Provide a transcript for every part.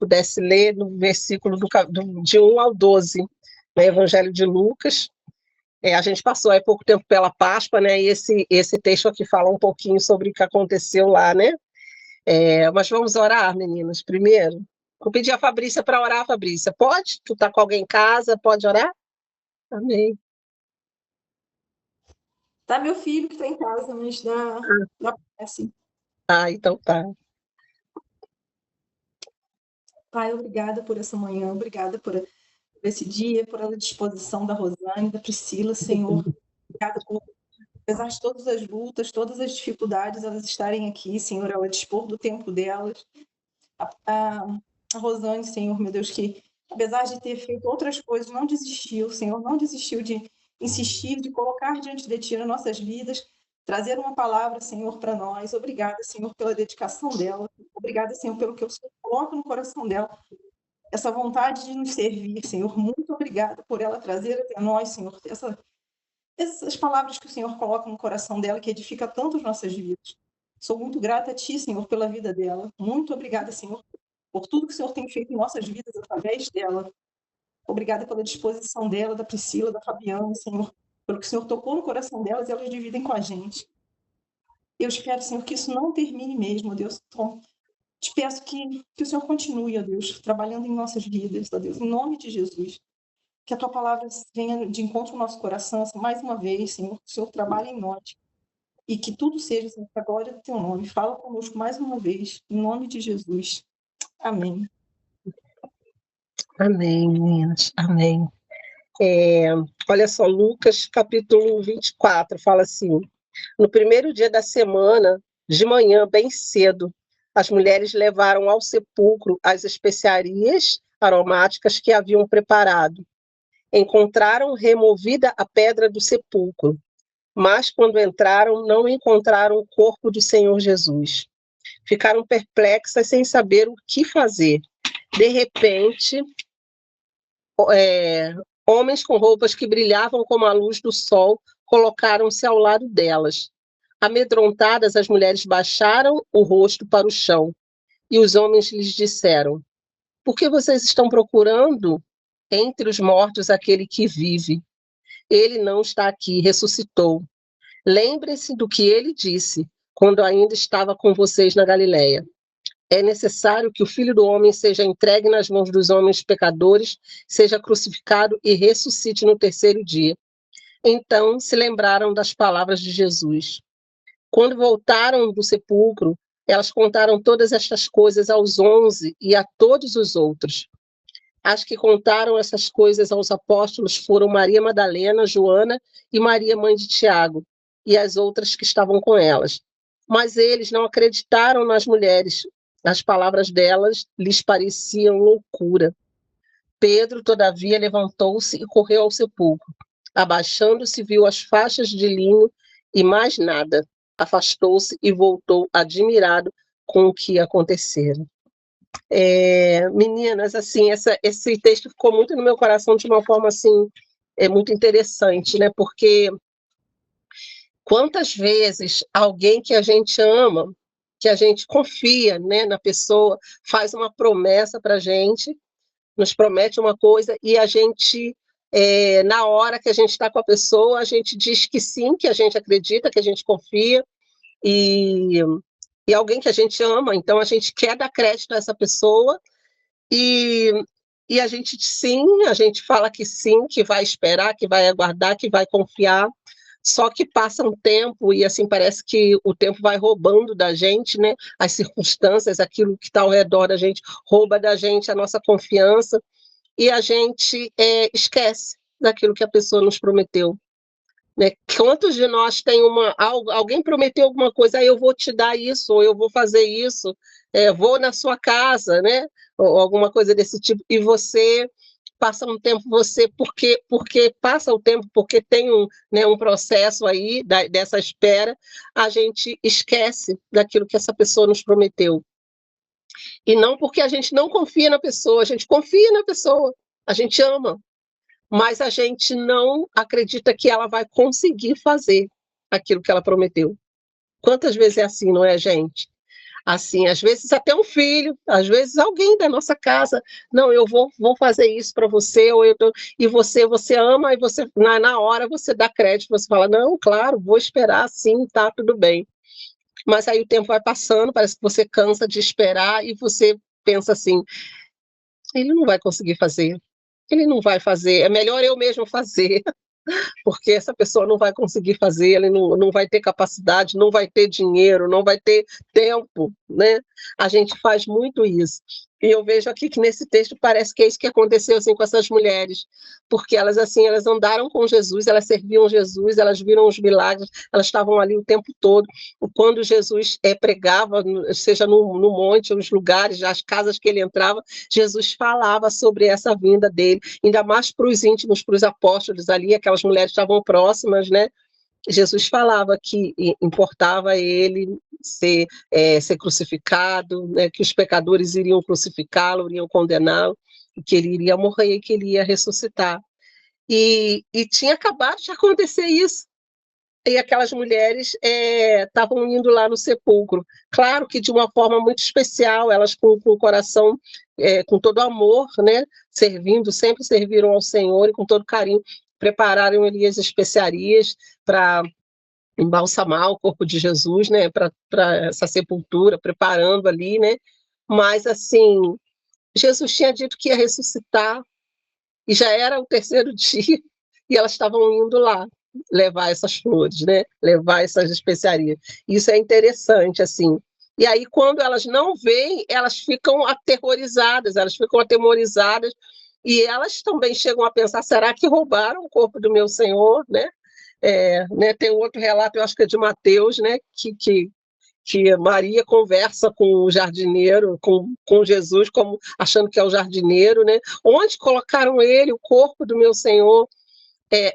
pudesse ler no versículo de 1 ao 12, no Evangelho de Lucas. A gente passou há pouco tempo pela Páscoa, né? E esse texto aqui fala um pouquinho sobre o que aconteceu lá, né? Mas vamos orar, meninas, primeiro. Vou pedir a Fabrícia para orar, Fabrícia. Pode? Tu está com alguém em casa? Pode orar? Amém. Tá meu filho que está em casa, mas dá assim. Então tá. Pai, obrigada por essa manhã, obrigada por esse dia, por a disposição da Rosane, da Priscila, Senhor. Obrigada por, apesar de todas as lutas, todas as dificuldades, elas estarem aqui, Senhor, ela dispor do tempo delas. A Rosane, Senhor, meu Deus, que apesar de ter feito outras coisas, não desistiu, Senhor, não desistiu de insistir, de colocar diante de Ti nas nossas vidas, trazer uma palavra, Senhor, para nós. Obrigada, Senhor, pela dedicação dela. Obrigada, Senhor, pelo que o Senhor coloca no coração dela, essa vontade de nos servir, Senhor. Muito obrigada por ela trazer até nós, Senhor, essas palavras que o Senhor coloca no coração dela, que edifica tanto as nossas vidas. Sou muito grata a Ti, Senhor, pela vida dela. Muito obrigada, Senhor, por tudo que o Senhor tem feito em nossas vidas através dela. Obrigada pela disposição dela, da Priscila, da Fabiana, Senhor, pelo que o Senhor tocou no coração delas e elas dividem com a gente. Eu espero, Senhor, que isso não termine mesmo, Deus. Então, te peço que o Senhor continue, ó Deus, trabalhando em nossas vidas, ó Deus, em nome de Jesus. Que a Tua palavra venha de encontro ao nosso coração, mais uma vez, Senhor, que o Senhor trabalhe em nós. E que tudo seja, Senhor, para a glória do Teu nome. Fala conosco mais uma vez, em nome de Jesus. Amém. Amém, meninas. Amém. Olha só, Lucas, capítulo 24, fala assim: no primeiro dia da semana, de manhã, bem cedo, as mulheres levaram ao sepulcro as especiarias aromáticas que haviam preparado. Encontraram removida a pedra do sepulcro, mas quando entraram, não encontraram o corpo do Senhor Jesus. Ficaram perplexas sem saber o que fazer. De repente, homens com roupas que brilhavam como a luz do sol colocaram-se ao lado delas. Amedrontadas, as mulheres baixaram o rosto para o chão, e os homens lhes disseram: por que vocês estão procurando entre os mortos aquele que vive? Ele não está aqui, ressuscitou. Lembre-se do que ele disse quando ainda estava com vocês na Galileia. É necessário que o Filho do Homem seja entregue nas mãos dos homens pecadores, seja crucificado e ressuscite no terceiro dia. Então se lembraram das palavras de Jesus. Quando voltaram do sepulcro, elas contaram todas estas coisas aos 11 e a todos os outros. As que contaram essas coisas aos apóstolos foram Maria Madalena, Joana e Maria, mãe de Tiago, e as outras que estavam com elas. Mas eles não acreditaram nas mulheres. As palavras delas lhes pareciam loucura. Pedro, todavia, levantou-se e correu ao sepulcro. Abaixando-se, viu as faixas de linho e mais nada. Afastou-se e voltou admirado com o que acontecera. Meninas, assim, esse texto ficou muito no meu coração de uma forma assim, muito interessante, né? Porque quantas vezes alguém que a gente ama, que a gente confia, né, na pessoa, faz uma promessa para a gente, nos promete uma coisa e a gente, na hora que a gente está com a pessoa, a gente diz que sim, que a gente acredita, que a gente confia, e alguém que a gente ama, então a gente quer dar crédito a essa pessoa, e a gente sim, a gente fala que sim, que vai esperar, que vai aguardar, que vai confiar, só que passa um tempo e assim parece que o tempo vai roubando da gente, né? As circunstâncias, aquilo que está ao redor da gente, rouba da gente a nossa confiança e a gente esquece daquilo que a pessoa nos prometeu. Né? Quantos de nós tem alguém prometeu alguma coisa, eu vou te dar isso, ou eu vou fazer isso, vou na sua casa, né? Ou alguma coisa desse tipo, e você passa um tempo, porque passa o tempo, porque tem um processo aí dessa espera, a gente esquece daquilo que essa pessoa nos prometeu. E não porque a gente não confia na pessoa, a gente confia na pessoa, a gente ama, mas a gente não acredita que ela vai conseguir fazer aquilo que ela prometeu. Quantas vezes é assim, não é, gente? Assim, às vezes até um filho, às vezes alguém da nossa casa, não, eu vou fazer isso para você, e você ama, e você na hora você dá crédito, você fala, não, claro, vou esperar, sim, tá, tudo bem. Mas aí o tempo vai passando, parece que você cansa de esperar, e você pensa assim, ele não vai conseguir fazer, ele não vai fazer, é melhor eu mesmo fazer. Porque essa pessoa não vai conseguir fazer, ele não vai ter capacidade, não vai ter dinheiro, não vai ter tempo, né? A gente faz muito isso. E eu vejo aqui que nesse texto parece que é isso que aconteceu assim com essas mulheres, porque elas assim, elas andaram com Jesus, elas serviam Jesus, elas viram os milagres, elas estavam ali o tempo todo. Quando Jesus pregava, seja no monte, nos lugares, as casas que ele entrava, Jesus falava sobre essa vinda dele, ainda mais para os íntimos, para os apóstolos ali, aquelas mulheres estavam próximas, né? Jesus falava que importava ele ser crucificado, né? Que os pecadores iriam crucificá-lo, iriam condená-lo, que ele iria morrer e que ele ia ressuscitar. E tinha acabado de acontecer isso. E aquelas mulheres estavam indo lá no sepulcro. Claro que de uma forma muito especial, elas com o coração, com todo amor, né, servindo, sempre serviram ao Senhor e com todo carinho, prepararam ali as especiarias para embalsamar o corpo de Jesus, né, para essa sepultura, preparando ali, né, mas assim, Jesus tinha dito que ia ressuscitar, e já era o terceiro dia, e elas estavam indo lá levar essas flores, né? Levar essas especiarias. Isso é interessante, assim. E aí, quando elas não veem, elas ficam aterrorizadas, e elas também chegam a pensar, será que roubaram o corpo do meu Senhor, né? Né, tem um outro relato, eu acho que é de Mateus, né, que Maria conversa com o jardineiro, com Jesus, como achando que é o jardineiro, né? Onde colocaram ele, o corpo do meu Senhor?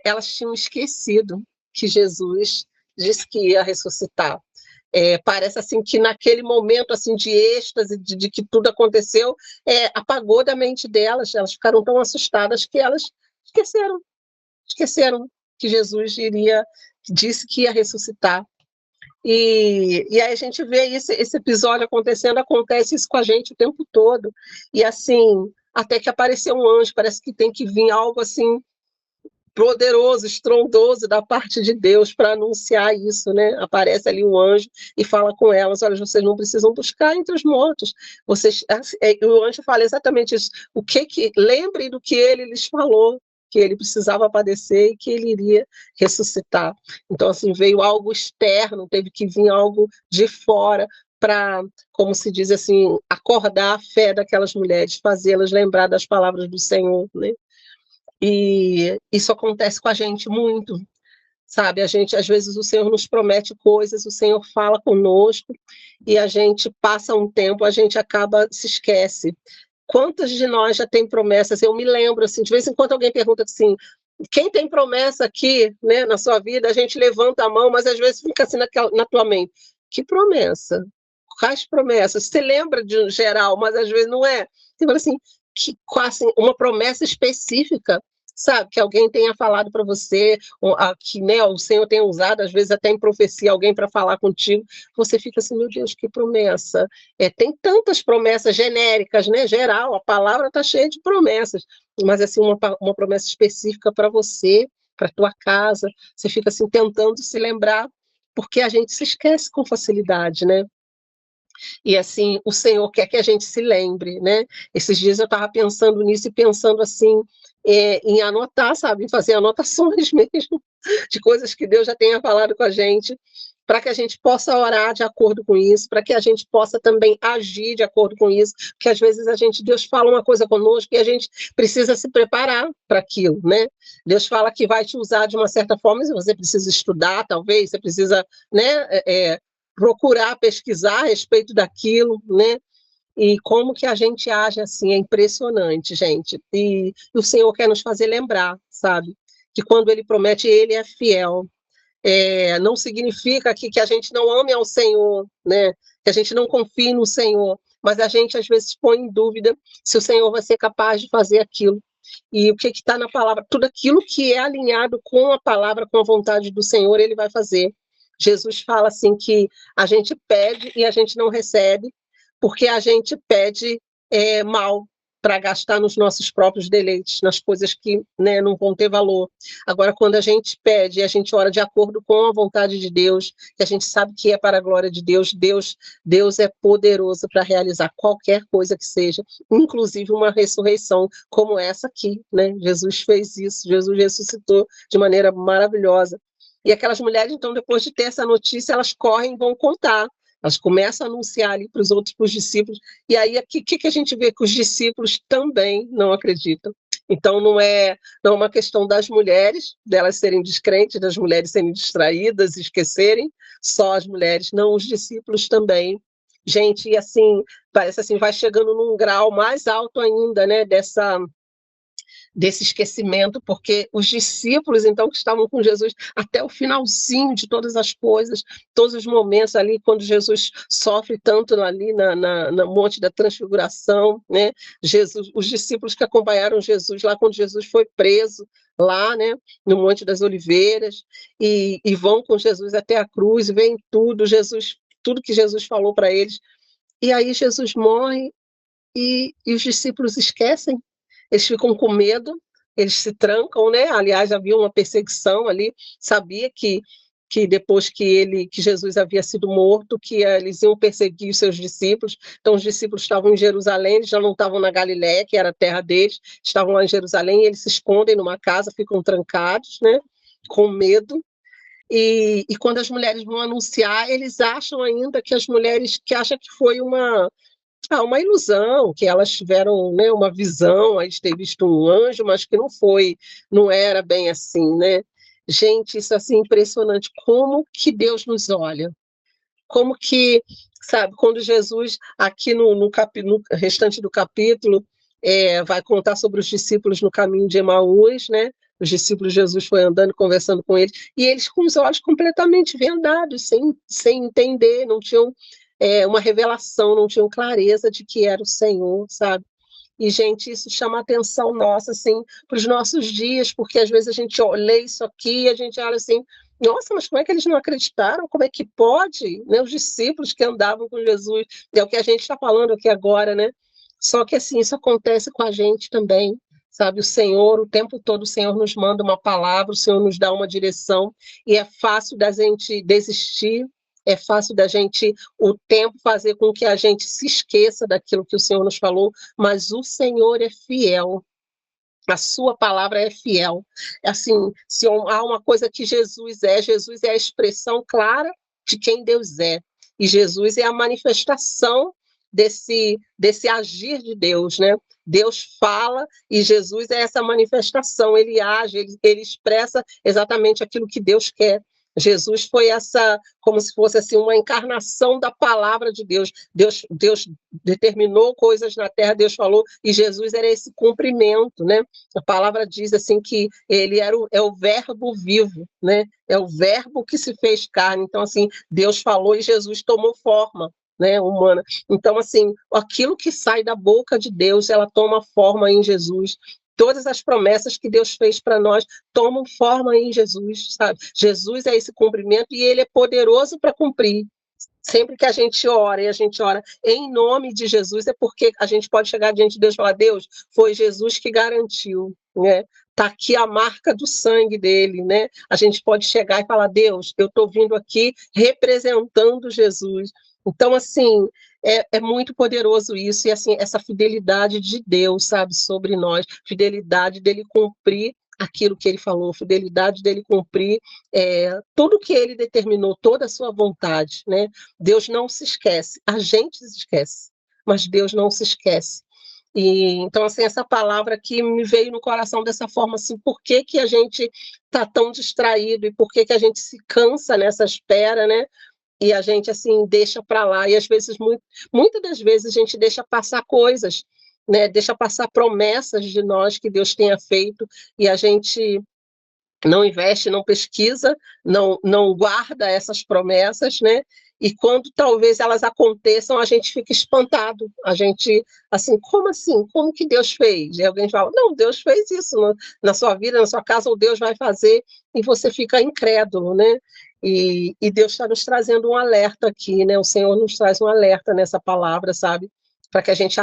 Elas tinham esquecido que Jesus disse que ia ressuscitar. Parece assim que naquele momento assim de êxtase, de que tudo aconteceu, apagou da mente delas. Elas ficaram tão assustadas que elas esqueceram que Jesus disse que ia ressuscitar. E aí a gente vê esse episódio acontecendo, acontece isso com a gente o tempo todo. E assim, até que apareceu um anjo, parece que tem que vir algo assim poderoso, estrondoso da parte de Deus para anunciar isso, né? Aparece ali um anjo e fala com elas, olha, vocês não precisam buscar entre os mortos. O anjo fala exatamente isso. Lembrem do que ele lhes falou, que ele precisava padecer e que ele iria ressuscitar. Então, assim, veio algo externo, teve que vir algo de fora para, como se diz assim, acordar a fé daquelas mulheres, fazê-las lembrar das palavras do Senhor, né? E isso acontece com a gente muito, sabe? A gente, às vezes, o Senhor nos promete coisas, o Senhor fala conosco, e a gente passa um tempo, a gente acaba, se esquece. Quantas de nós já tem promessas? Eu me lembro, assim, de vez em quando alguém pergunta assim, quem tem promessa aqui, né, na sua vida? A gente levanta a mão, mas às vezes fica assim na tua mente. Que promessa? Quais promessas? Você lembra de um geral, mas às vezes não é. Você fala assim, assim, uma promessa específica, sabe? Que alguém tenha falado para você, que né, o Senhor tenha usado, às vezes até em profecia, alguém para falar contigo. Você fica assim, meu Deus, que promessa. Tem tantas promessas genéricas, né? Geral, a palavra está cheia de promessas, mas assim, uma promessa específica para você, para tua casa, você fica assim tentando se lembrar, porque a gente se esquece com facilidade, né? E assim, o Senhor quer que a gente se lembre, né? Esses dias eu estava pensando nisso e pensando assim, em anotar, sabe? Em fazer anotações mesmo, de coisas que Deus já tenha falado com a gente, para que a gente possa orar de acordo com isso, para que a gente possa também agir de acordo com isso, porque às vezes Deus fala uma coisa conosco e a gente precisa se preparar para aquilo, né? Deus fala que vai te usar de uma certa forma, mas você precisa estudar, talvez, você precisa, né, procurar pesquisar a respeito daquilo, né? E como que a gente age assim, é impressionante, gente. E o Senhor quer nos fazer lembrar, sabe? Que quando Ele promete, Ele é fiel. Não significa que a gente não ame ao Senhor, né? Que a gente não confie no Senhor, mas a gente às vezes põe em dúvida se o Senhor vai ser capaz de fazer aquilo. E o que está na palavra, tudo aquilo que é alinhado com a palavra, com a vontade do Senhor, Ele vai fazer. Jesus fala assim que a gente pede e a gente não recebe, porque a gente pede mal, para gastar nos nossos próprios deleites, nas coisas que, né, não vão ter valor. Agora, quando a gente pede e a gente ora de acordo com a vontade de Deus, que a gente sabe que é para a glória de Deus, Deus é poderoso para realizar qualquer coisa que seja, inclusive uma ressurreição como essa aqui, né? Jesus fez isso, Jesus ressuscitou de maneira maravilhosa. E aquelas mulheres, então, depois de ter essa notícia, elas correm e vão contar. Elas começam a anunciar ali para os outros, para os discípulos, e aí o que a gente vê? Que os discípulos também não acreditam. Então não é uma questão das mulheres, delas serem descrentes, das mulheres serem distraídas, esquecerem, só as mulheres, não, os discípulos também. Gente, e assim, parece assim, vai chegando num grau mais alto ainda, né, desse esquecimento, porque os discípulos, então, que estavam com Jesus até o finalzinho de todas as coisas, todos os momentos ali, quando Jesus sofre tanto ali no Monte da Transfiguração, né? Jesus, os discípulos que acompanharam Jesus lá quando Jesus foi preso, lá, né, no Monte das Oliveiras, e vão com Jesus até a cruz, veem tudo que Jesus falou para eles, e aí Jesus morre e os discípulos esquecem. Eles ficam com medo, eles se trancam, né? Aliás, havia uma perseguição ali, sabia que depois que Jesus havia sido morto, que eles iam perseguir os seus discípulos. Então, os discípulos estavam em Jerusalém, eles já não estavam na Galiléia, que era a terra deles, estavam lá em Jerusalém, e eles se escondem numa casa, ficam trancados, né? Com medo. E quando as mulheres vão anunciar, eles acham ainda que as mulheres, que acham que foi uma ilusão, que elas tiveram, né, uma visão, aí de ter visto um anjo, mas que não era bem assim, né? Gente, isso é assim, impressionante, como que Deus nos olha, como que, sabe, quando Jesus, aqui no restante do capítulo, vai contar sobre os discípulos no caminho de Emaús, né? Os discípulos de Jesus foi andando, conversando com eles, e eles com os olhos completamente vendados, sem entender, não tinham uma revelação, não tinham clareza de que era o Senhor, sabe? E, gente, isso chama a atenção nossa, assim, para os nossos dias, porque às vezes a gente lê isso aqui e a gente olha assim, nossa, mas como é que eles não acreditaram? Como é que pode? Né? Os discípulos que andavam com Jesus, é o que a gente está falando aqui agora, né? Só que, assim, isso acontece com a gente também, sabe? O Senhor, o tempo todo, o Senhor nos manda uma palavra, o Senhor nos dá uma direção, e é fácil da gente desistir, é fácil da gente, o tempo, fazer com que a gente se esqueça daquilo que o Senhor nos falou, mas o Senhor é fiel. A sua palavra é fiel. Assim, se há uma coisa que Jesus é a expressão clara de quem Deus é. E Jesus é a manifestação desse agir de Deus, né? Deus fala e Jesus é essa manifestação, ele age, ele expressa exatamente aquilo que Deus quer. Jesus foi como se fosse assim, uma encarnação da palavra de Deus. Deus determinou coisas na terra, Deus falou, e Jesus era esse cumprimento, né? A palavra diz assim que ele é o verbo vivo, né? É o verbo que se fez carne. Então, assim, Deus falou e Jesus tomou forma, né, humana. Então, assim, aquilo que sai da boca de Deus, ela toma forma em Jesus. Todas as promessas que Deus fez para nós tomam forma em Jesus, sabe? Jesus é esse cumprimento e ele é poderoso para cumprir. Sempre que a gente ora, e a gente ora em nome de Jesus, é porque a gente pode chegar diante de Deus e falar, Deus, foi Jesus que garantiu, né? Está aqui a marca do sangue dele, né? A gente pode chegar e falar, Deus, eu estou vindo aqui representando Jesus. Então, assim, é muito poderoso isso, e assim, essa fidelidade de Deus, sabe, sobre nós, fidelidade dele cumprir aquilo que ele falou, fidelidade dele cumprir tudo que ele determinou, toda a sua vontade, né? Deus não se esquece, a gente se esquece, mas Deus não se esquece. E, então, assim, essa palavra aqui me veio no coração dessa forma, assim, por que que a gente está tão distraído e por que que a gente se cansa nessa espera, né? E a gente, assim, deixa para lá, e às vezes, muitas das vezes, a gente deixa passar coisas, né? Deixa passar promessas de nós que Deus tenha feito, e a gente não investe, não pesquisa, não guarda essas promessas, né? e quando talvez elas aconteçam, a gente fica espantado, a gente, assim, como que Deus fez? E alguém fala, não, Deus fez isso na sua vida, na sua casa, ou Deus vai fazer, e você fica incrédulo, né? E Deus está nos trazendo um alerta aqui, né? O Senhor nos traz um alerta nessa palavra, sabe? Para que a gente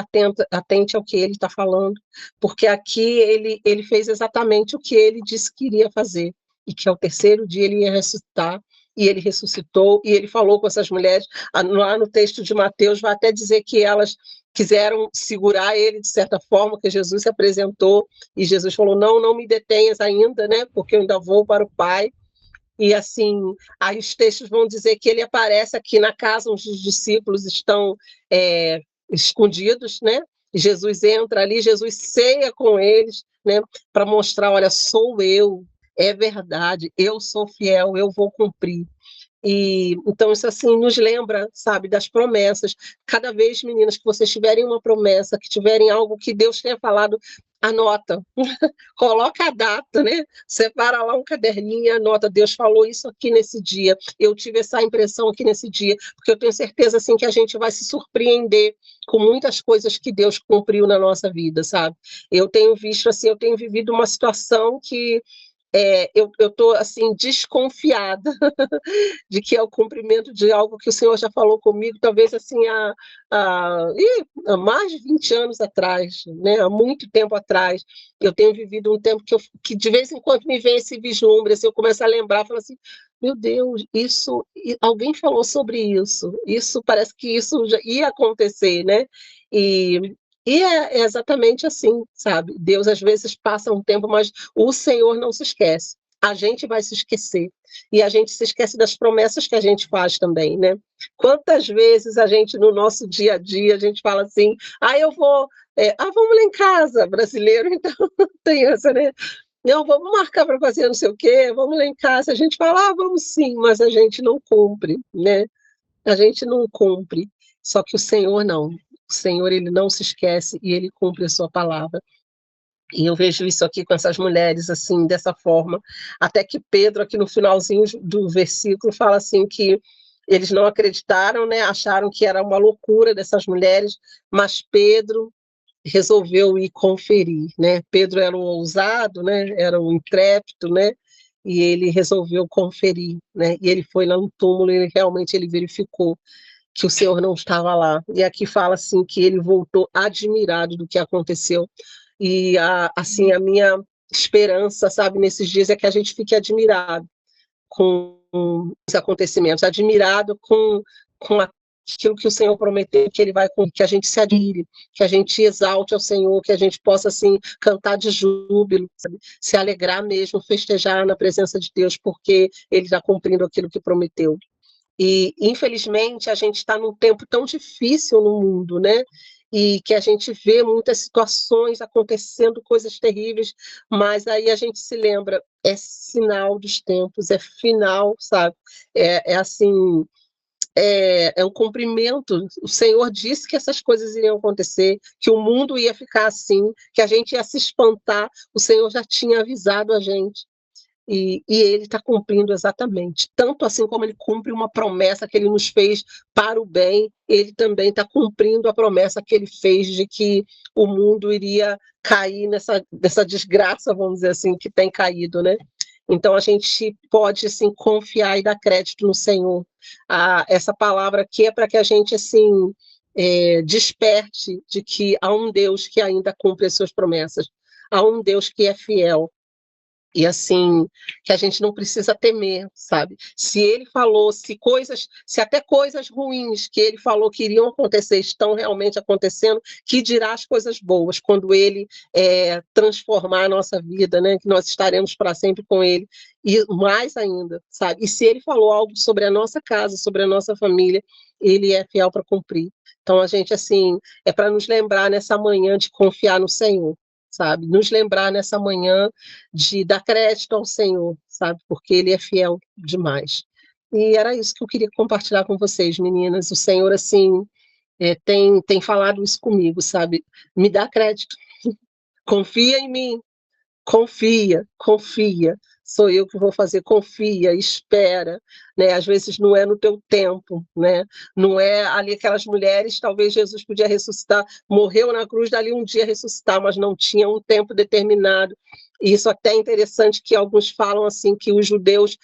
atente ao que Ele está falando, porque aqui ele fez exatamente o que Ele disse que iria fazer, e que ao terceiro dia Ele ia ressuscitar, e Ele ressuscitou, e Ele falou com essas mulheres, lá no texto de Mateus, vai até dizer que elas quiseram segurar Ele de certa forma, que Jesus se apresentou, e Jesus falou, não me detenhas ainda, né? Porque eu ainda vou para o Pai. E assim, aí os textos vão dizer que ele aparece aqui na casa onde os discípulos estão escondidos, né? Jesus entra ali, Jesus ceia com eles, né? Para mostrar, olha, sou eu, é verdade, eu sou fiel, eu vou cumprir. E então isso assim nos lembra, sabe, das promessas. Cada vez, meninas, que vocês tiverem uma promessa, que tiverem algo que Deus tenha falado, anota, coloca a data, né? Separa lá um caderninho e anota, Deus falou isso aqui nesse dia, eu tive essa impressão aqui nesse dia, porque eu tenho certeza assim que a gente vai se surpreender com muitas coisas que Deus cumpriu na nossa vida, sabe? Eu tenho visto assim, eu tenho vivido uma situação que eu estou assim desconfiada de que é o cumprimento de algo que o Senhor já falou comigo, talvez assim há mais de 20 anos atrás, né? Há muito tempo atrás. Eu tenho vivido um tempo que de vez em quando me vem esse vislumbre, assim, eu começo a lembrar, falo assim, meu Deus, alguém falou sobre isso parece que isso já ia acontecer, né? E, é exatamente assim, sabe? Deus às vezes passa um tempo, mas o Senhor não se esquece. A gente vai se esquecer. E a gente se esquece das promessas que a gente faz também, né? Quantas vezes a gente, no nosso dia a dia, a gente fala assim, eu vou... vamos lá em casa, brasileiro, então tem essa, né? Não, vamos marcar para fazer não sei o quê, vamos lá em casa. A gente fala, vamos sim, mas a gente não cumpre, né? A gente não cumpre. Só que o Senhor não. O Senhor, ele não se esquece e ele cumpre a sua palavra. E eu vejo isso aqui com essas mulheres, assim, dessa forma. Até que Pedro, aqui no finalzinho do versículo, fala assim que eles não acreditaram, né? Acharam que era uma loucura dessas mulheres, mas Pedro resolveu ir conferir, né? Pedro era o ousado, né? Era o intrépido, né? E ele resolveu conferir, né? E ele foi lá no túmulo e realmente ele verificou que o Senhor não estava lá. E aqui fala assim que ele voltou admirado do que aconteceu. E assim a minha esperança, sabe, nesses dias é que a gente fique admirado com os acontecimentos, admirado com aquilo que o Senhor prometeu que ele vai cumprir, que a gente se admire, que a gente exalte ao Senhor, que a gente possa assim cantar de júbilo, sabe? Se alegrar mesmo, festejar na presença de Deus, porque ele está cumprindo aquilo que prometeu. E, infelizmente, a gente está num tempo tão difícil no mundo, né? E que a gente vê muitas situações acontecendo, coisas terríveis, mas aí a gente se lembra, é sinal dos tempos, é final, sabe? É assim, é um cumprimento. O Senhor disse que essas coisas iriam acontecer, que o mundo ia ficar assim, que a gente ia se espantar. O Senhor já tinha avisado a gente. E ele está cumprindo exatamente. Tanto assim como ele cumpre uma promessa que ele nos fez para o bem, ele também está cumprindo a promessa que ele fez de que o mundo iria cair nessa desgraça, vamos dizer assim, que tem caído, né? Então a gente pode assim confiar e dar crédito no Senhor. Essa palavra aqui é para que a gente assim desperte de que há um Deus que ainda cumpre as suas promessas, há um Deus que é fiel. E assim, que a gente não precisa temer, sabe? Se ele falou, se até coisas ruins que ele falou que iriam acontecer estão realmente acontecendo, que dirá as coisas boas quando ele transformar a nossa vida, né? Que nós estaremos para sempre com ele. E mais ainda, sabe? E se ele falou algo sobre a nossa casa, sobre a nossa família, ele é fiel para cumprir. Então a gente, assim, é para nos lembrar nessa manhã de confiar no Senhor, sabe? Nos lembrar nessa manhã de dar crédito ao Senhor, sabe? Porque Ele é fiel demais. E era isso que eu queria compartilhar com vocês, meninas. O Senhor, assim, tem falado isso comigo, sabe? Me dá crédito. Confia em mim. Confia, confia. sou eu que vou fazer, confia, espera, né? Às vezes não é no teu tempo, né? Não é ali aquelas mulheres, talvez Jesus podia ressuscitar, morreu na cruz, dali um dia ressuscitar, mas não tinha um tempo determinado. E isso até é interessante que alguns falam assim que os judeus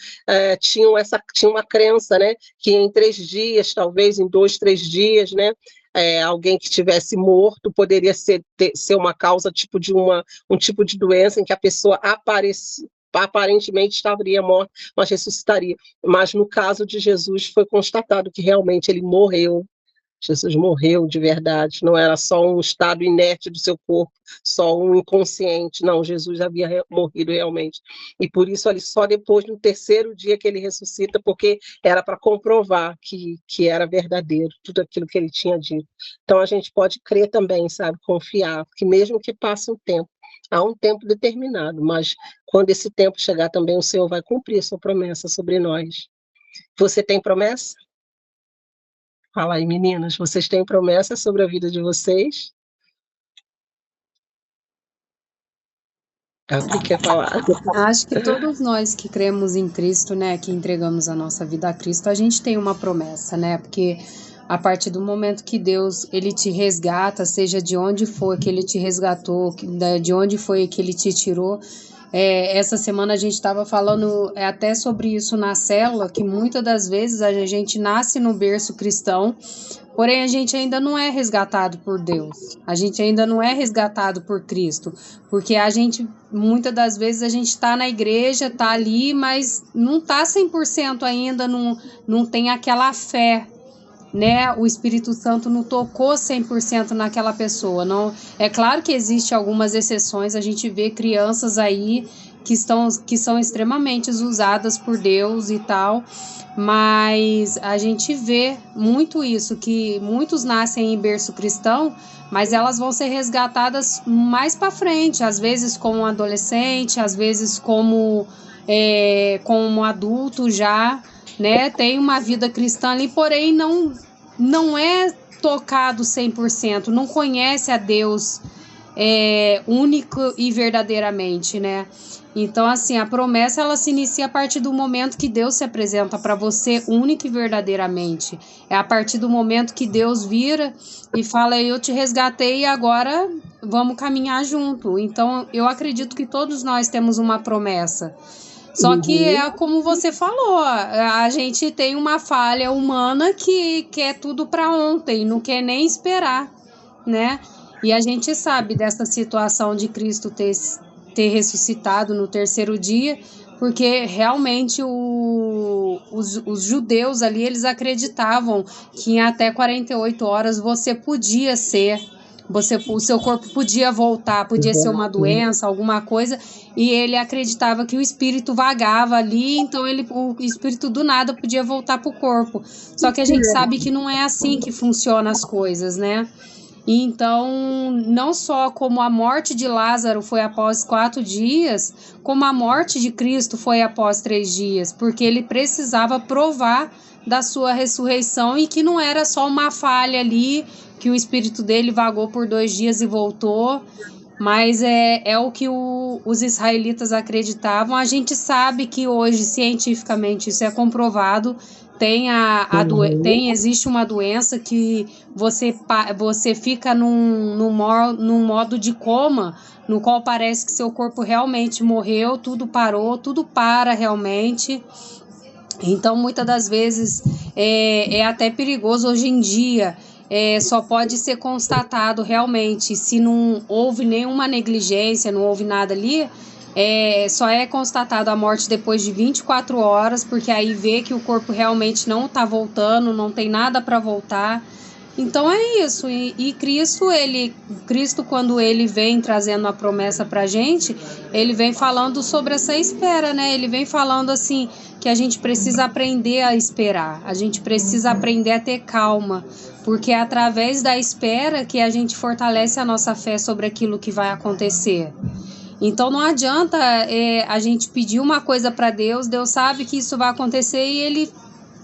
tinham uma crença, né? Que em 3 dias, talvez em 2, 3 dias, né? Alguém que estivesse morto poderia ser uma causa tipo de um tipo de doença em que a pessoa aparentemente estaria morta, mas ressuscitaria. Mas no caso de Jesus foi constatado que realmente ele morreu. Jesus morreu de verdade, não era só um estado inerte do seu corpo, só um inconsciente, não, Jesus havia morrido realmente. E por isso ali só depois, no 3º dia que ele ressuscita, porque era para comprovar que era verdadeiro, tudo aquilo que ele tinha dito. Então a gente pode crer também, sabe, confiar, que mesmo que passe um tempo, há um tempo determinado, mas quando esse tempo chegar também o Senhor vai cumprir a sua promessa sobre nós. Você tem promessa? Fala aí, meninas, vocês têm promessa sobre a vida de vocês? Alguém quer falar? Acho que todos nós que cremos em Cristo, né, que entregamos a nossa vida a Cristo, a gente tem uma promessa, né? Porque a partir do momento que Deus, ele te resgata, seja de onde for que ele te resgatou, de onde foi que ele te tirou. Essa semana a gente estava falando até sobre isso na célula, que muitas das vezes a gente nasce no berço cristão, porém a gente ainda não é resgatado por Deus, a gente ainda não é resgatado por Cristo, porque a gente, muitas das vezes a gente está na igreja, está ali, mas não está 100% ainda, não tem aquela fé, né? O Espírito Santo não tocou 100% naquela pessoa. Não, é claro que existe algumas exceções, a gente vê crianças aí que são extremamente usadas por Deus e tal, mas a gente vê muito isso, que muitos nascem em berço cristão, mas elas vão ser resgatadas mais para frente, às vezes como adolescente, às vezes como adulto já, né? Tem uma vida cristã ali, porém não é tocado 100%, não conhece a Deus único e verdadeiramente, né? Então, assim, a promessa, ela se inicia a partir do momento que Deus se apresenta para você único e verdadeiramente. É a partir do momento que Deus vira e fala, eu te resgatei e agora vamos caminhar junto. Então, eu acredito que todos nós temos uma promessa. Só que é como você falou, a gente tem uma falha humana que quer tudo para ontem, não quer nem esperar, né? E a gente sabe dessa situação de Cristo ter ressuscitado no 3º dia, porque realmente os judeus ali, eles acreditavam que em até 48 horas você podia ser, o seu corpo podia voltar, podia ser uma doença, alguma coisa, e ele acreditava que o espírito vagava ali, então o espírito do nada podia voltar para o corpo. Só que a gente sabe que não é assim que funcionam as coisas, né? Então, não só como a morte de Lázaro foi após 4 dias, como a morte de Cristo foi após 3 dias, porque ele precisava provar da sua ressurreição e que não era só uma falha ali, que o espírito dele vagou por 2 dias e voltou, mas é o que os israelitas acreditavam. A gente sabe que hoje, cientificamente, isso é comprovado. Existe uma doença que você fica num modo de coma, no qual parece que seu corpo realmente morreu, tudo parou, tudo para realmente. Então, muitas das vezes, é até perigoso hoje em dia. Só pode ser constatado realmente se não houve nenhuma negligência, não houve nada ali, só é constatado a morte depois de 24 horas, porque aí vê que o corpo realmente não está voltando, não tem nada para voltar. Então é isso, e Cristo, quando ele vem trazendo a promessa para a gente, ele vem falando sobre essa espera, né? Ele vem falando assim, que a gente precisa aprender a esperar, a gente precisa aprender a ter calma, porque é através da espera que a gente fortalece a nossa fé sobre aquilo que vai acontecer. Então não adianta a gente pedir uma coisa para Deus, Deus sabe que isso vai acontecer e ele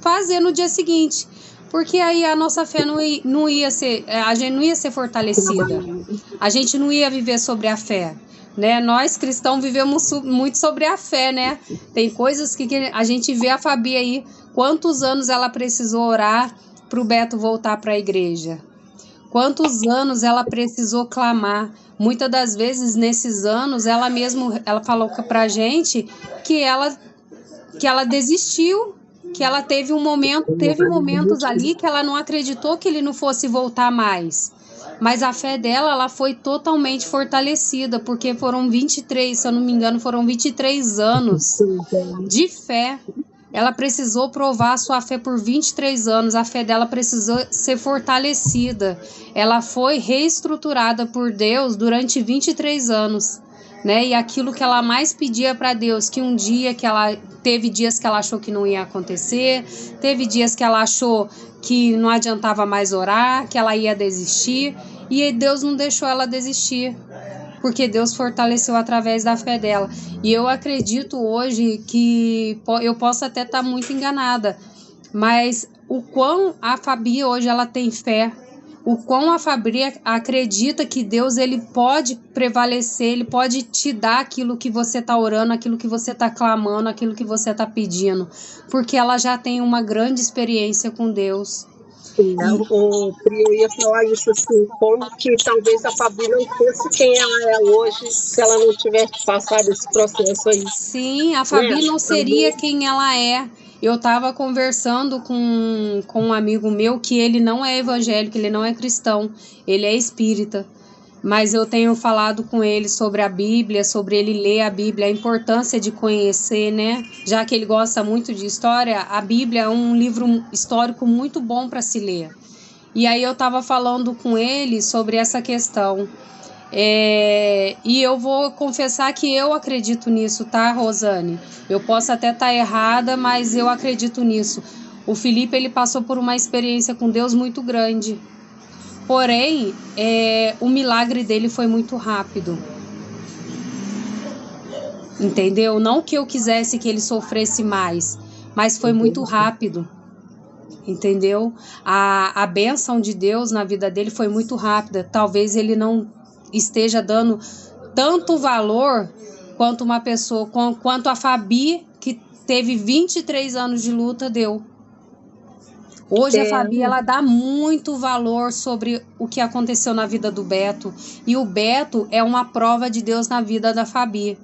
fazer no dia seguinte, porque aí a nossa fé não ia ser, a gente não ia ser fortalecida, a gente não ia viver sobre a fé, né? Nós cristãos vivemos muito sobre a fé, né? Tem coisas que a gente vê a Fabi aí, quantos anos ela precisou orar para o Beto voltar para a igreja. Quantos anos ela precisou clamar. Muitas das vezes, nesses anos, ela falou pra gente que ela desistiu, que ela teve momentos ali que ela não acreditou que ele não fosse voltar mais. Mas a fé dela, ela foi totalmente fortalecida, porque foram 23, se eu não me engano, foram 23 anos de fé. Ela precisou provar a sua fé por 23 anos, a fé dela precisou ser fortalecida. Ela foi reestruturada por Deus durante 23 anos, né? E aquilo que ela mais pedia para Deus, que um dia que ela teve dias que ela achou que não ia acontecer, teve dias que ela achou que não adiantava mais orar, que ela ia desistir, e Deus não deixou ela desistir, porque Deus fortaleceu através da fé dela. E eu acredito hoje que eu posso até estar muito enganada, mas o quão a Fabi hoje ela tem fé, o quão a Fabi acredita que Deus ele pode prevalecer, ele pode te dar aquilo que você está orando, aquilo que você está clamando, aquilo que você está pedindo, porque ela já tem uma grande experiência com Deus. Eu ia falar isso assim, como que talvez a Fabi não fosse quem ela é hoje se ela não tivesse passado esse processo aí. Sim, a Fabi não seria quem ela é. Eu estava conversando com um amigo meu que ele não é evangélico, ele não é cristão, ele é espírita. Mas eu tenho falado com ele sobre a Bíblia, sobre ele ler a Bíblia, a importância de conhecer, né? Já que ele gosta muito de história, a Bíblia é um livro histórico muito bom para se ler. E aí eu estava falando com ele sobre essa questão. E eu vou confessar que eu acredito nisso, tá, Rosane? Eu posso até estar errada, mas eu acredito nisso. O Felipe, ele passou por uma experiência com Deus muito grande. Porém, o milagre dele foi muito rápido. Entendeu? Não que eu quisesse que ele sofresse mais, mas foi muito rápido. Entendeu? A bênção de Deus na vida dele foi muito rápida. Talvez ele não esteja dando tanto valor quanto uma pessoa, quanto a Fabi, que teve 23 anos de luta, deu. Hoje a Fabi, ela dá muito valor sobre o que aconteceu na vida do Beto. E o Beto é uma prova de Deus na vida da Fabi.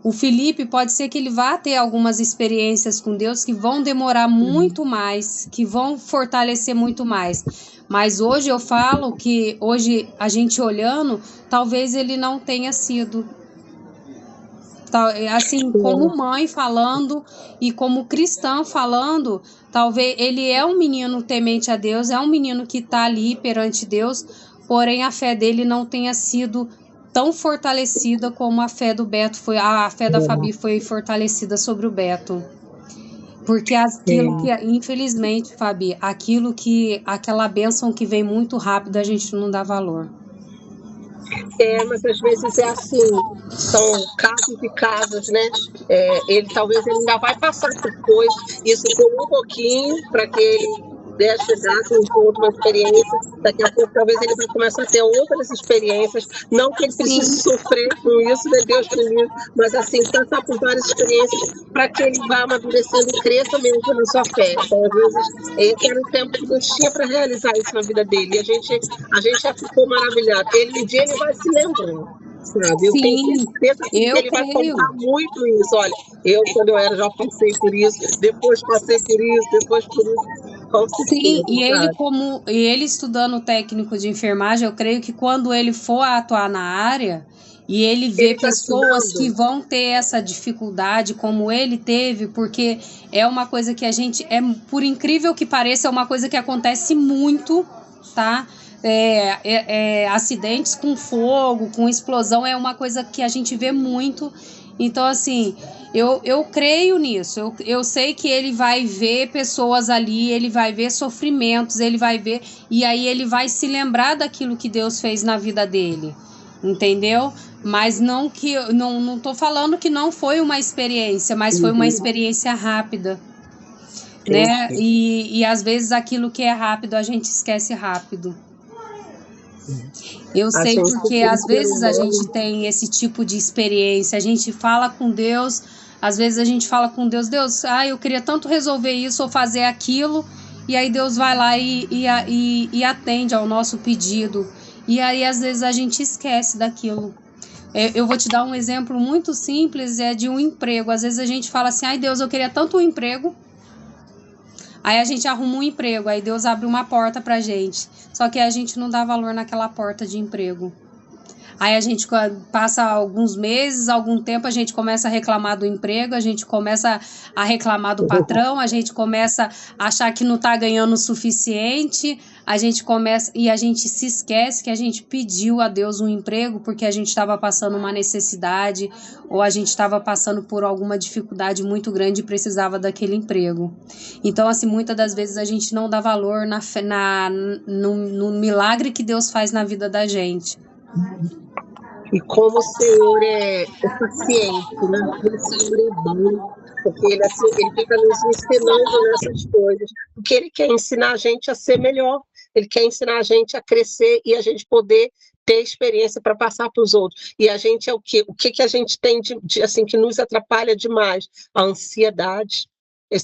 O Felipe pode ser que ele vá ter algumas experiências com Deus que vão demorar muito mais, que vão fortalecer muito mais. Mas hoje eu falo que, hoje a gente olhando, talvez ele não tenha sido. Assim, como mãe falando e como cristã falando, talvez ele é um menino temente a Deus, é um menino que está ali perante Deus, porém a fé dele não tenha sido tão fortalecida como a fé do Beto foi, a fé da Fabi foi fortalecida sobre o Beto. Porque aquilo que, infelizmente, Fabi, aquela bênção que vem muito rápido, a gente não dá valor. Mas às vezes é assim, são casos e casos, né? Talvez ele ainda vai passar por coisas, isso por um pouquinho, para que ele chegar com outra experiência. Daqui a pouco talvez ele vai começar a ter outras experiências, não que ele precise sofrer com isso, né? Deus livre, mas assim, passar por várias experiências para que ele vá amadurecendo e cresça mesmo na sua fé. Então, às vezes, era um tempo que Deus tinha para realizar isso na vida dele, e a gente já ficou maravilhado. Um dia ele vai se lembrar, sabe? Eu tenho certeza que ele vai contar muito isso. Olha, quando eu era, já passei por isso, depois passei por isso, depois por isso. Sim, e ele estudando técnico de enfermagem, eu creio que quando ele for atuar na área e ele vê pessoas que vão ter essa dificuldade como ele teve, porque é uma coisa que por incrível que pareça, é uma coisa que acontece muito, tá? Acidentes com fogo, com explosão, é uma coisa que a gente vê muito. Então, assim, eu creio nisso. Eu sei que ele vai ver pessoas ali, ele vai ver sofrimentos, ele vai ver, e aí ele vai se lembrar daquilo que Deus fez na vida dele, entendeu? Mas não tô falando que não foi uma experiência, mas foi uma experiência rápida, né? E às vezes aquilo que é rápido a gente esquece rápido. Eu A sei gente porque tem às que ter vezes a gente tem esse tipo de experiência, a gente fala com Deus, às vezes a gente fala com Deus, Deus, eu queria tanto resolver isso ou fazer aquilo, e aí Deus vai lá e atende ao nosso pedido. E aí às vezes a gente esquece daquilo. Eu vou te dar um exemplo muito simples, é de um emprego. Às vezes a gente fala assim, ai Deus, eu queria tanto um emprego. Aí a gente arruma um emprego, aí Deus abre uma porta pra gente. Só que a gente não dá valor naquela porta de emprego. Aí a gente passa alguns meses, algum tempo, a gente começa a reclamar do emprego, a gente começa a reclamar do patrão, a gente começa a achar que não está ganhando o suficiente, a gente se esquece que a gente pediu a Deus um emprego porque a gente estava passando uma necessidade ou a gente estava passando por alguma dificuldade muito grande e precisava daquele emprego. Então, assim, muitas das vezes a gente não dá valor no milagre que Deus faz na vida da gente. E como o Senhor é paciente, né? Como o Senhor é bom, porque ele, assim, ele fica nos ensinando nessas coisas, porque ele quer ensinar a gente a ser melhor, ele quer ensinar a gente a crescer e a gente poder ter experiência para passar para os outros. E a gente é o quê? O que a gente tem assim, que nos atrapalha demais? A ansiedade.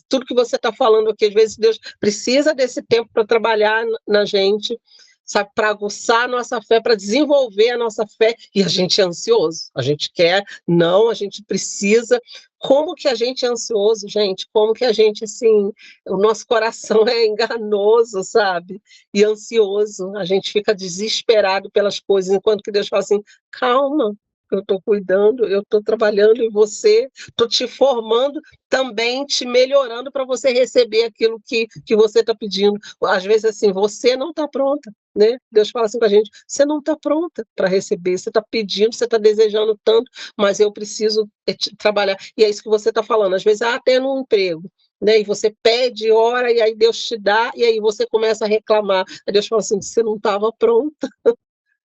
Tudo que você está falando aqui, às vezes Deus precisa desse tempo para trabalhar na gente, sabe, para aguçar a nossa fé, para desenvolver a nossa fé, e a gente é ansioso, a gente quer, não, a gente precisa. Como que a gente é ansioso, gente? Como que a gente, assim, o nosso coração é enganoso, sabe? E ansioso, a gente fica desesperado pelas coisas, enquanto que Deus fala assim, calma, eu estou cuidando, eu estou trabalhando em você, estou te formando, também te melhorando para você receber aquilo que você está pedindo. Às vezes, assim, você não está pronta, né? Deus fala assim para a gente, você não está pronta para receber, você está pedindo, você está desejando tanto, mas eu preciso trabalhar. E é isso que você está falando, às vezes, até no emprego, né? E você pede, ora, e aí Deus te dá, e aí você começa a reclamar. Aí Deus fala assim, você não estava pronta.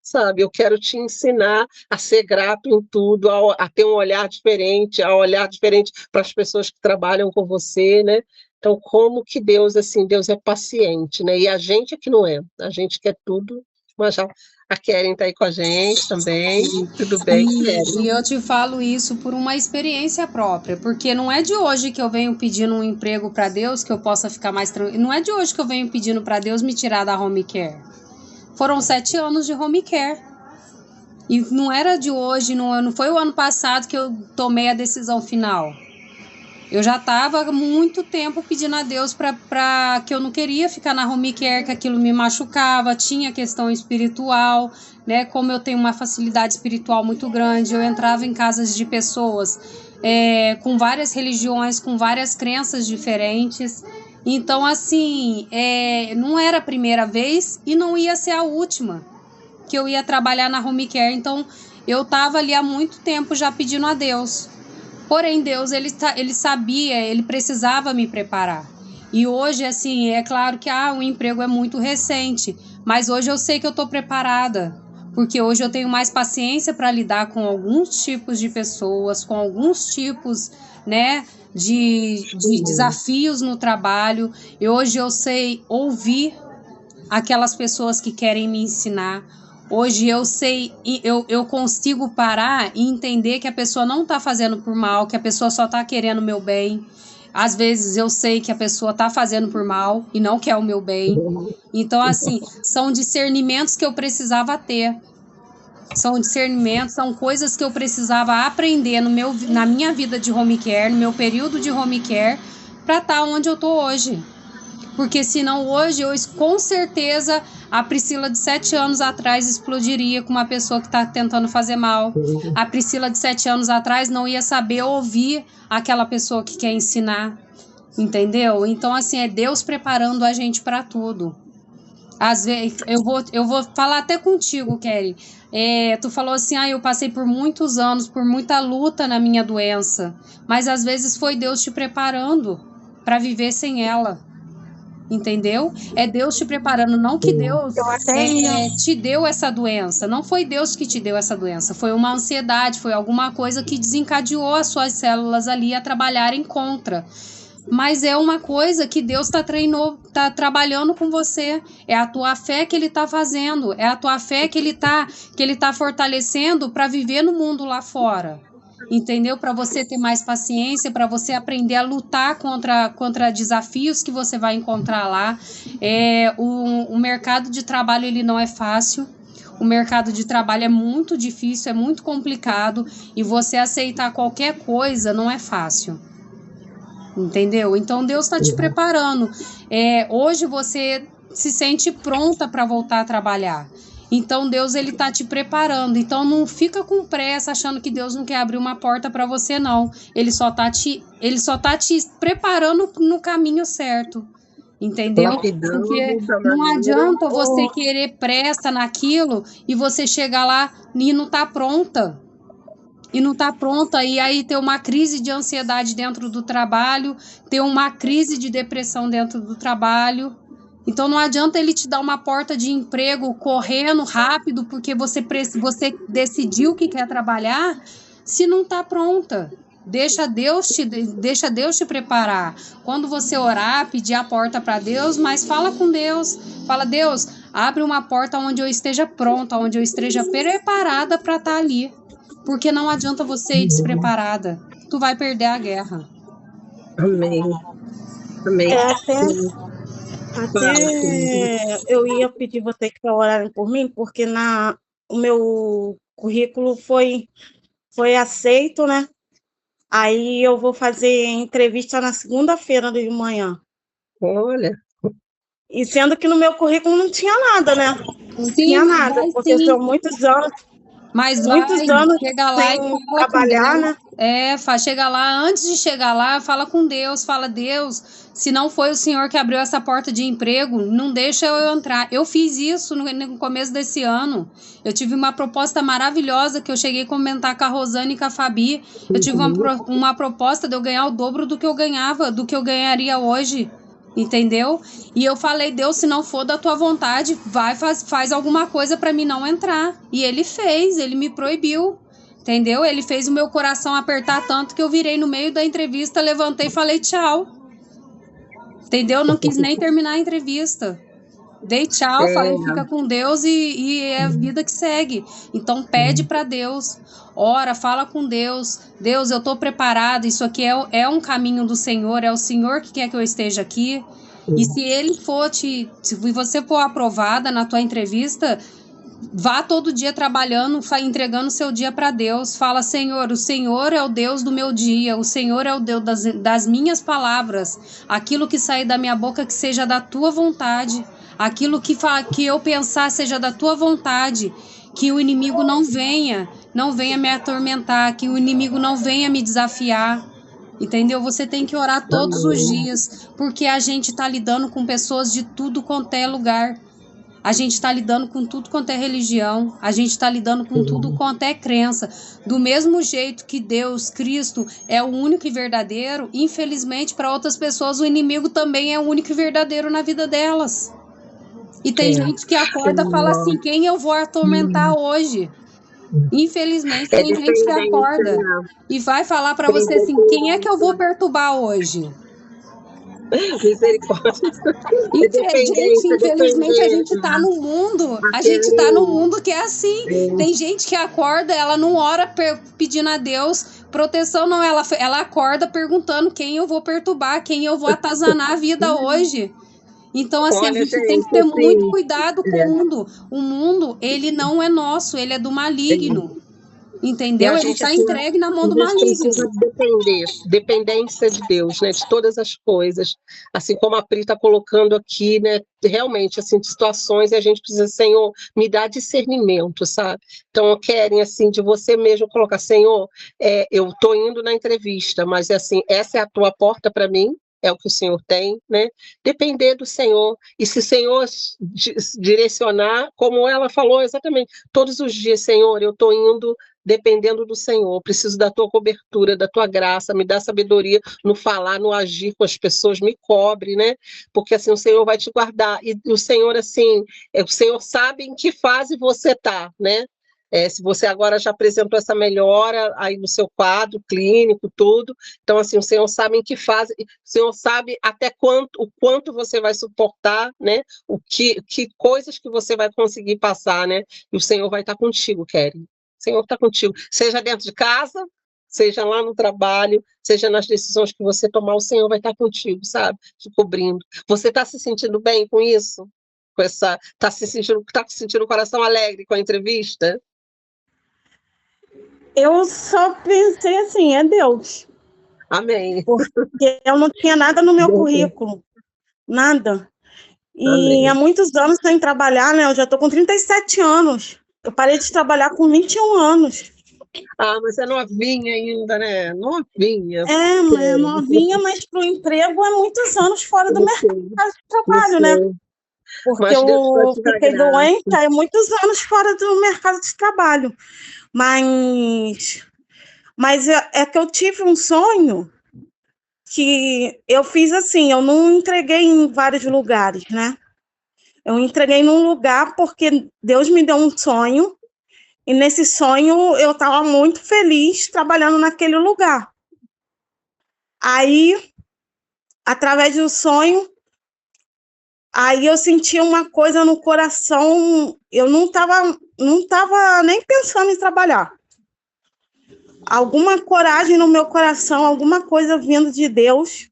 Sabe, eu quero te ensinar a ser grato em tudo, a ter um olhar diferente, a olhar diferente para as pessoas que trabalham com você, né? Então, como que Deus, assim, Deus é paciente, né? E a gente é que não é, a gente quer tudo, mas já a Keren está aí com a gente também, tudo bem, Keren? E eu te falo isso por uma experiência própria, porque não é de hoje que eu venho pedindo um emprego para Deus, que eu possa ficar mais tranquilo, não é de hoje que eu venho pedindo para Deus me tirar da home care. Foram 7 anos de home care. E não era de hoje, não foi o ano passado que eu tomei a decisão final. Eu já estava há muito tempo pedindo a Deus para que eu não queria ficar na home care, que aquilo me machucava, tinha questão espiritual, né? Como eu tenho uma facilidade espiritual muito grande, eu entrava em casas de pessoas com várias religiões, com várias crenças diferentes. Então, assim, não era a primeira vez e não ia ser a última que eu ia trabalhar na home care. Então, eu estava ali há muito tempo já pedindo a Deus. Porém, Deus, ele sabia, ele precisava me preparar. E hoje, assim, é claro que o emprego é muito recente, mas hoje eu sei que eu estou preparada, porque hoje eu tenho mais paciência para lidar com alguns tipos de pessoas, com alguns tipos, né, de desafios no trabalho. E hoje eu sei ouvir aquelas pessoas que querem me ensinar. Hoje eu sei, eu consigo parar e entender que a pessoa não está fazendo por mal, que a pessoa só está querendo o meu bem. Às vezes eu sei que a pessoa está fazendo por mal e não quer o meu bem. Então, assim, são discernimentos que eu precisava ter. São discernimentos, são coisas que eu precisava aprender na minha vida de home care, no meu período de home care, para estar onde eu estou hoje. Porque senão hoje, com certeza, a Priscila de 7 anos atrás explodiria com uma pessoa que está tentando fazer mal. A Priscila de 7 anos atrás não ia saber ouvir aquela pessoa que quer ensinar, entendeu? Então, assim, é Deus preparando a gente para tudo. Às vezes, eu vou falar até contigo, Kelly. Tu falou assim, eu passei por muitos anos, por muita luta na minha doença, mas às vezes foi Deus te preparando para viver sem ela. Entendeu? É Deus te preparando, não que Deus te deu essa doença, não foi Deus que te deu essa doença, foi uma ansiedade, foi alguma coisa que desencadeou as suas células ali a trabalharem contra. Mas é uma coisa que Deus tá trabalhando com você. É a tua fé que Ele tá fazendo. É a tua fé que Ele tá fortalecendo para viver no mundo lá fora. Entendeu? Para você ter mais paciência, para você aprender a lutar contra desafios que você vai encontrar lá. O mercado de trabalho, ele não é fácil. O mercado de trabalho é muito difícil, é muito complicado. E você aceitar qualquer coisa não é fácil. Entendeu? Então Deus está te preparando. Hoje você se sente pronta para voltar a trabalhar. Então Deus, ele está te preparando. Então não fica com pressa achando que Deus não quer abrir uma porta para você, não. Ele só tá te preparando no caminho certo. Entendeu? Porque não adianta você querer pressa naquilo e você chegar lá e não tá pronta. E aí ter uma crise de ansiedade dentro do trabalho, ter uma crise de depressão dentro do trabalho. Então não adianta ele te dar uma porta de emprego correndo rápido porque você decidiu que quer trabalhar, se não está pronta. Deixa Deus te preparar. Quando você orar, pedir a porta para Deus, mas fala com Deus. Fala, Deus, abre uma porta onde eu esteja pronta, onde eu esteja preparada para estar ali. Porque não adianta você ir despreparada. Tu vai perder a guerra. Amém. Até eu ia pedir vocês para orarem por mim, porque o meu currículo foi aceito, né? Aí eu vou fazer entrevista na segunda-feira de manhã. Olha. E sendo que no meu currículo não tinha nada, né? Não tinha nada, porque são muitos anos. Mas muitos anos chega lá e fala trabalhar, né? Chega lá, antes de chegar lá, fala com Deus, fala, Deus, se não foi o Senhor que abriu essa porta de emprego, não deixa eu entrar. Eu fiz isso no começo desse ano. Eu tive uma proposta maravilhosa que eu cheguei a comentar com a Rosane e com a Fabi. Eu tive uma proposta de eu ganhar o dobro do que eu ganharia hoje. Entendeu? E eu falei, Deus, se não for da tua vontade, faz alguma coisa para mim não entrar. E ele fez, ele me proibiu. Entendeu? Ele fez o meu coração apertar tanto que eu virei no meio da entrevista, levantei e falei tchau. Entendeu? Não quis nem terminar a entrevista. Dei tchau, falei, fica com Deus e é a vida que segue. Então pede para Deus, ora, fala com Deus. Deus, eu estou preparado, isso aqui é um caminho do Senhor, é o Senhor que quer que eu esteja aqui. E se ele se você for aprovada na tua entrevista, vá todo dia trabalhando, entregando seu dia para Deus. Fala, Senhor, o Senhor é o Deus do meu dia, o Senhor é o Deus das minhas palavras. Aquilo que sair da minha boca que seja da tua vontade. Aquilo que eu pensar seja da tua vontade, que o inimigo não venha me atormentar, que o inimigo não venha me desafiar, entendeu? Você tem que orar todos os dias, porque a gente está lidando com pessoas de tudo quanto é lugar, a gente está lidando com tudo quanto é religião, a gente está lidando com tudo quanto é crença. Do mesmo jeito que Deus, Cristo, é o único e verdadeiro, infelizmente para outras pessoas o inimigo também é o único e verdadeiro na vida delas. E tem gente que acorda e fala assim, quem eu vou atormentar hoje? Infelizmente, tem gente que acorda e vai falar para você assim, quem é que eu vou perturbar hoje? Misericórdia. Infelizmente, a gente tá no mundo. A gente tá no mundo que é assim. Tem gente que acorda, ela não ora pedindo a Deus proteção, não. Ela acorda perguntando quem eu vou perturbar, quem eu vou atazanar a vida hoje. Então, assim, a gente tem que ter muito cuidado com o mundo. O mundo, ele não é nosso, ele é do maligno. Entendeu? Ele está entregue na mão do maligno. Dependência de Deus, né? De todas as coisas. Assim como a Pri está colocando aqui, né? Realmente, assim, de situações, e a gente precisa, Senhor, me dá discernimento, sabe? Então, querem, assim, de você mesmo colocar, Senhor, eu estou indo na entrevista, mas, assim, essa é a tua porta para mim, é o que o Senhor tem, né? Depender do Senhor. E se o Senhor direcionar, como ela falou exatamente, todos os dias, Senhor, eu estou indo dependendo do Senhor, preciso da tua cobertura, da tua graça, me dá sabedoria no falar, no agir com as pessoas, me cobre, né? Porque assim o Senhor vai te guardar. E o Senhor, assim, o Senhor sabe em que fase você está, né? Se você agora já apresentou essa melhora aí no seu quadro clínico, tudo, então, assim, o Senhor sabe em que fase, o Senhor sabe o quanto você vai suportar, né? Que coisas que você vai conseguir passar, né? E o Senhor vai estar contigo, Kelly. O Senhor está contigo. Seja dentro de casa, seja lá no trabalho, seja nas decisões que você tomar, o Senhor vai estar contigo, sabe? Te cobrindo. Você está se sentindo bem com isso? Está se sentindo o coração alegre com a entrevista? Eu só pensei assim, é Deus. Amém. Porque eu não tinha nada no meu currículo. Nada. E Amém. há muitos anos sem trabalhar, né? Eu já estou com 37 anos. Eu parei de trabalhar com 21 anos. Mas é novinha ainda, né? Novinha. É novinha, mas para o emprego é muitos anos fora do mercado de trabalho, né? Porque eu fiquei doente, é muitos anos fora do mercado de trabalho. Mas é que eu tive um sonho que eu fiz assim, eu não entreguei em vários lugares, né? Eu entreguei num lugar porque Deus me deu um sonho, e nesse sonho eu estava muito feliz trabalhando naquele lugar. Aí, através do sonho, aí eu senti uma coisa no coração, eu não tava nem pensando em trabalhar. Alguma coragem no meu coração, alguma coisa vindo de Deus,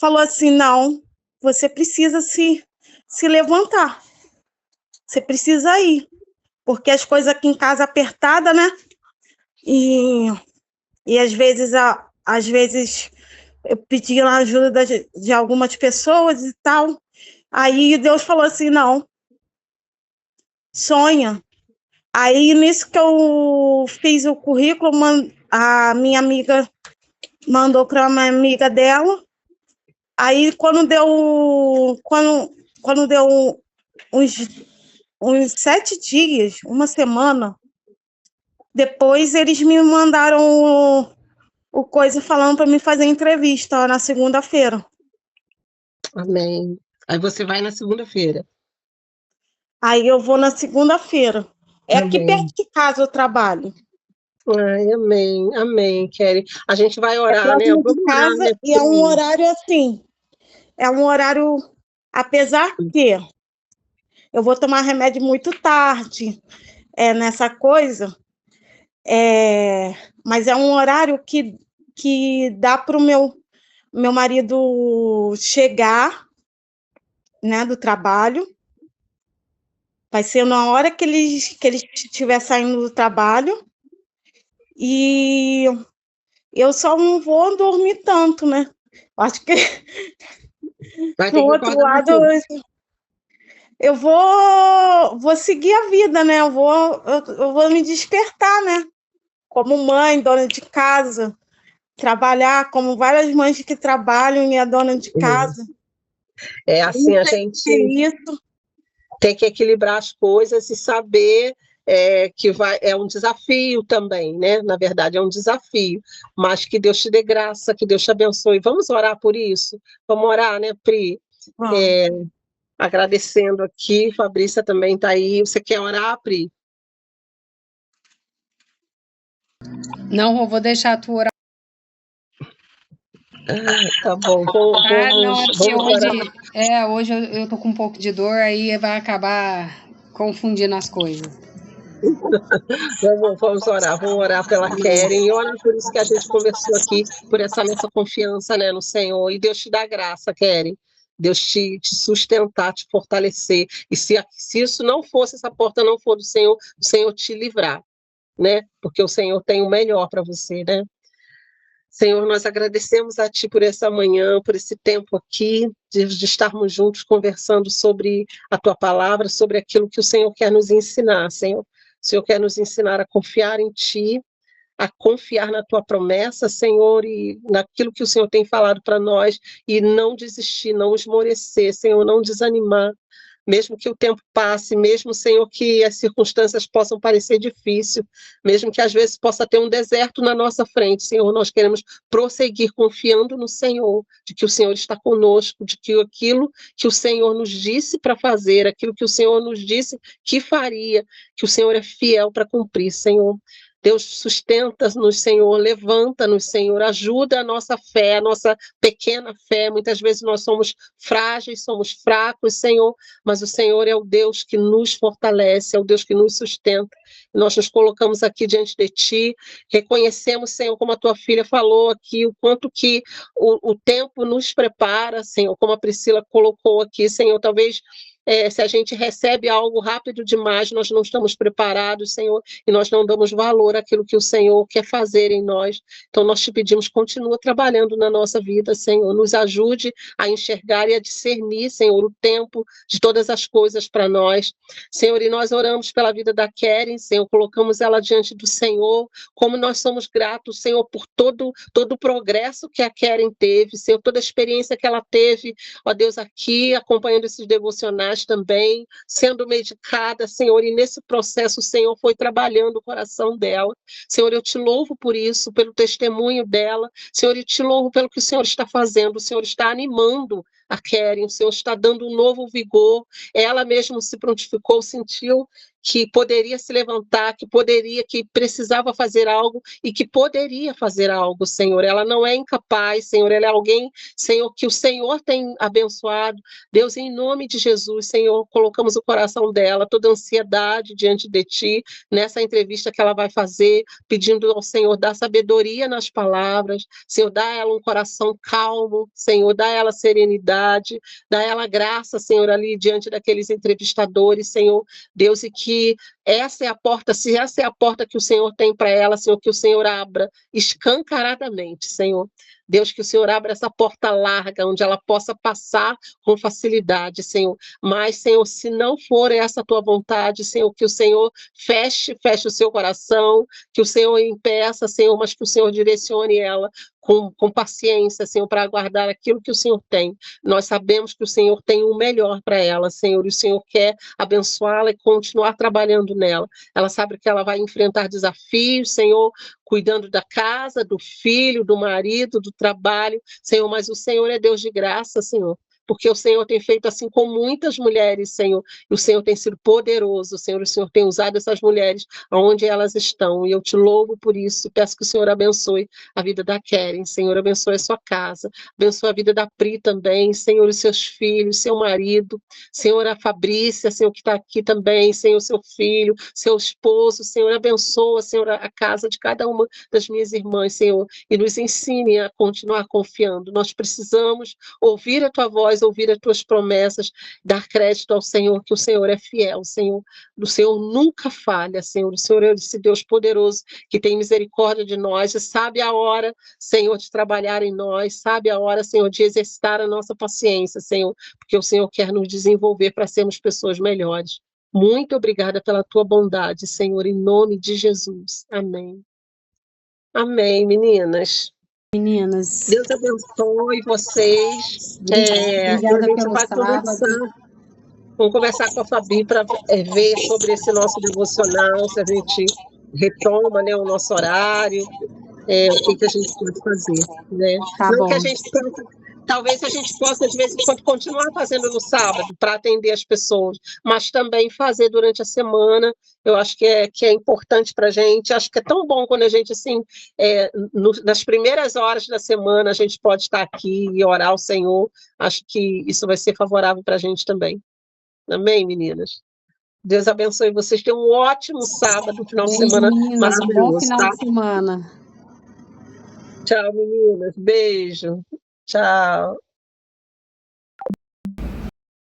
falou assim, não, você precisa se levantar. Você precisa ir. Porque as coisas aqui em casa apertadas, né? E às vezes eu pedi a ajuda de algumas pessoas e tal. Aí Deus falou assim, não, sonha. Aí nisso que eu fiz o currículo, a minha amiga mandou para uma amiga dela. Aí quando deu uns 7 dias, uma semana, depois eles me mandaram o coisa falando para me fazer entrevista na segunda-feira. Amém. Aí você vai na segunda-feira. Aí eu vou na segunda-feira. É aqui perto de casa o trabalho. Ai, amém, amém, Kelly. A gente vai orar, né? De casa, né? E é um horário assim. É um horário, apesar que eu vou tomar remédio muito tarde, nessa coisa, mas é um horário que dá para o meu marido chegar, né, do trabalho. Vai ser na hora que ele estiver saindo do trabalho. E eu só não vou dormir tanto, né? Acho que do outro lado eu vou seguir a vida, né? Eu vou me despertar, né? Como mãe, dona de casa, trabalhar como várias mães que trabalham e é dona de casa. É assim, a gente tem que equilibrar as coisas e saber que é um desafio também, né? Na verdade, é um desafio, mas que Deus te dê graça, que Deus te abençoe. Vamos orar por isso? Vamos orar, né, Pri? Agradecendo aqui, Fabrícia também está aí. Você quer orar, Pri? Não, eu vou deixar tu orar. Tá bom, hoje eu tô com um pouco de dor, aí vai acabar confundindo as coisas. Vamos orar pela Keren e orar por isso que a gente conversou aqui, por essa nossa confiança, né, no Senhor. E Deus te dá graça, Keren. Deus te sustentar, te fortalecer. E se isso não fosse, essa porta não for do Senhor, o Senhor te livrar, né? Porque o Senhor tem o melhor para você, né? Senhor, nós agradecemos a Ti por essa manhã, por esse tempo aqui, de estarmos juntos conversando sobre a Tua palavra, sobre aquilo que o Senhor quer nos ensinar, Senhor. O Senhor quer nos ensinar a confiar em Ti, a confiar na Tua promessa, Senhor, e naquilo que o Senhor tem falado para nós, e não desistir, não esmorecer, Senhor, não desanimar, mesmo que o tempo passe, mesmo, Senhor, que as circunstâncias possam parecer difíceis, mesmo que às vezes possa ter um deserto na nossa frente, Senhor, nós queremos prosseguir confiando no Senhor, de que o Senhor está conosco, de que aquilo que o Senhor nos disse para fazer, aquilo que o Senhor nos disse que faria, que o Senhor é fiel para cumprir, Senhor. Deus, sustenta-nos, Senhor, levanta-nos, Senhor, ajuda a nossa fé, a nossa pequena fé. Muitas vezes nós somos frágeis, somos fracos, Senhor, mas o Senhor é o Deus que nos fortalece, é o Deus que nos sustenta. Nós nos colocamos aqui diante de Ti, reconhecemos, Senhor, como a Tua filha falou aqui, o quanto que o tempo nos prepara, Senhor, como a Priscila colocou aqui, Senhor, talvez se a gente recebe algo rápido demais, nós não estamos preparados, Senhor, e nós não damos valor àquilo que o Senhor quer fazer em nós. Então, nós te pedimos, continua trabalhando na nossa vida, Senhor, nos ajude a enxergar e a discernir, Senhor, o tempo de todas as coisas para nós. Senhor, e nós oramos pela vida da Keren, Senhor, colocamos ela diante do Senhor, como nós somos gratos, Senhor, por todo o progresso que a Keren teve, Senhor, toda a experiência que ela teve, ó Deus, aqui, acompanhando esses devocionais também, sendo medicada, Senhor, e nesse processo o Senhor foi trabalhando o coração dela. Senhor, eu te louvo por isso, pelo testemunho dela. Senhor, eu te louvo pelo que o Senhor está fazendo. O Senhor está animando a Keren, o Senhor está dando um novo vigor. Ela mesma se prontificou, sentiu que poderia se levantar, que precisava fazer algo e que poderia fazer algo, Senhor. Ela não é incapaz, Senhor, ela é alguém, Senhor, que o Senhor tem abençoado. Deus, em nome de Jesus, Senhor, colocamos o coração dela, toda a ansiedade diante de Ti, nessa entrevista que ela vai fazer, pedindo ao Senhor dar sabedoria nas palavras, Senhor, dá a ela um coração calmo, Senhor, dá a ela serenidade, dá a ela graça, Senhor, ali diante daqueles entrevistadores, Senhor, Deus, e que essa é a porta, se essa é a porta que o Senhor tem para ela, Senhor, que o Senhor abra escancaradamente, Senhor. Deus, que o Senhor abra essa porta larga, onde ela possa passar com facilidade, Senhor. Mas, Senhor, se não for essa a tua vontade, Senhor, que o Senhor feche o seu coração, que o Senhor impeça, Senhor, mas que o Senhor direcione ela com paciência, Senhor, para aguardar aquilo que o Senhor tem. Nós sabemos que o Senhor tem o melhor para ela, Senhor, e o Senhor quer abençoá-la e continuar trabalhando nela. Ela sabe que ela vai enfrentar desafios, Senhor, cuidando da casa, do filho, do marido, do trabalho, Senhor, mas o Senhor é Deus de graça, Senhor, porque o Senhor tem feito assim com muitas mulheres, Senhor, e o Senhor tem sido poderoso, Senhor, o Senhor tem usado essas mulheres aonde elas estão, e eu te louvo por isso, peço que o Senhor abençoe a vida da Keren, Senhor, abençoe a sua casa, abençoe a vida da Pri também, Senhor, os seus filhos, seu marido, Senhor, a Fabrícia, Senhor, que está aqui também, Senhor, seu filho, seu esposo, Senhor, abençoa, Senhor, a casa de cada uma das minhas irmãs, Senhor, e nos ensine a continuar confiando. Nós precisamos ouvir a tua voz, ouvir as tuas promessas, dar crédito ao Senhor, que o Senhor é fiel, Senhor, o Senhor nunca falha, Senhor, o Senhor é esse Deus poderoso que tem misericórdia de nós e sabe a hora, Senhor, de trabalhar em nós, sabe a hora, Senhor, de exercitar a nossa paciência, Senhor, porque o Senhor quer nos desenvolver para sermos pessoas melhores. Muito obrigada pela tua bondade, Senhor, em nome de Jesus. Amém. Amém, meninas. Deus abençoe vocês. Obrigada a gente pelo vai sábado. Vamos conversar com a Fabi para ver sobre esse nosso devocional, se a gente retoma, né, o nosso horário, o que a gente pode fazer. Né? Tá Não bom. que a gente talvez a gente possa, de vez em quando, continuar fazendo no sábado para atender as pessoas, mas também fazer durante a semana. Eu acho que é importante para a gente. Acho que é tão bom quando a gente, assim, nas primeiras horas da semana, a gente pode estar aqui e orar ao Senhor. Acho que isso vai ser favorável para a gente também. Amém, meninas? Deus abençoe vocês. Tenham um ótimo sábado, final de semana Meninas, um bom maravilhoso, final tá? de semana. Tchau, meninas. Beijo. Tchau.